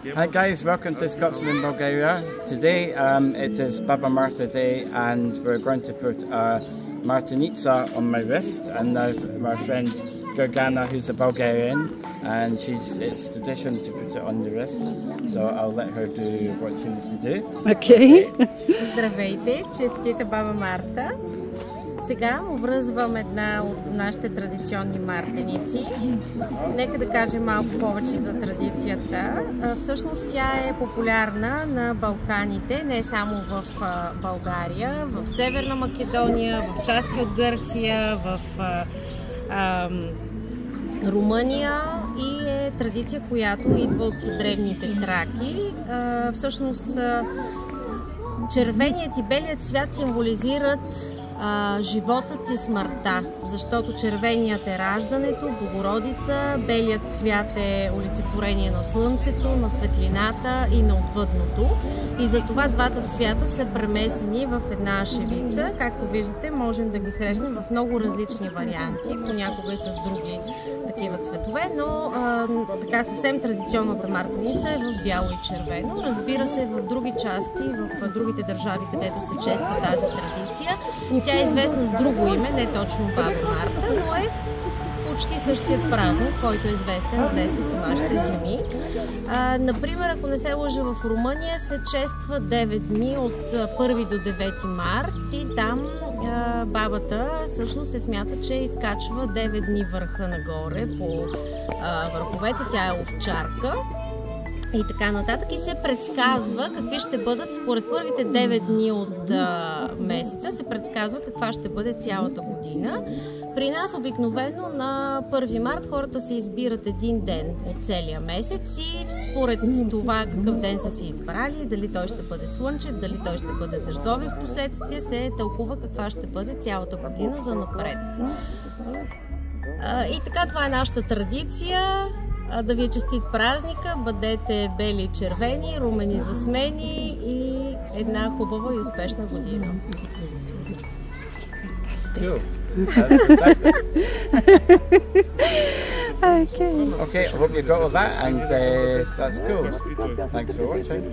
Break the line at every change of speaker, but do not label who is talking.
Hi guys, welcome to Scotland in Bulgaria. Today it is Baba Marta Day and we're going to put a Martinitsa on my wrist, and now my friend Gergana, who's a Bulgarian, and it's tradition to put it on the wrist, so I'll let her do what she needs to do.
Okay.
Здравейте, честита Баба Марта! Сега обвързвам една от нашите традиционни мартеници. Нека да кажем малко повече за традицията. Всъщност тя е популярна на Балканите, не само в България, в Северна Македония, в части от Гърция, в Румъния, и е традиция, която идва от древните траки. Всъщност червеният и белият цвят символизират животът и смъртта, защото червеният е раждането, Богородица, белият цвят е олицетворение на слънцето, на светлината и на отвъдното. И затова двата цвята са премесени в една шевица. Както виждате, можем да ги срещнем в много различни варианти, понякога и с други такива цветове, но така съвсем традиционната мартеница е в бяло и червено. Разбира се, в други части, в другите държави, където се чества тази традиция, тя е известна с друго име, не точно Баба Марта, но е почти същият празник, който е известен днес и по нашите земи. Например, ако не се лъжа, в Румъния се чества 9 дни от 1 до 9 март и там бабата всъщност се смята, че изкачва 9 дни върха нагоре по върховете. Тя е овчарка и така нататък, и се предсказва какви ще бъдат според първите 9 дни от месеца, се предсказва каква ще бъде цялата година. При нас обикновено на 1 март хората се избират един ден от целия месец и според това какъв ден са си избрали, дали той ще бъде слънчев, дали той ще бъде дъждови, в последствие се тълкува каква ще бъде цялата година за напред. И така, това е нашата традиция. Да ви е честит празника, бъдете бели и червени, румени засмени и една хубава и успешна година.
Okay, I hope you got all that, and that's cool. Thanks for watching.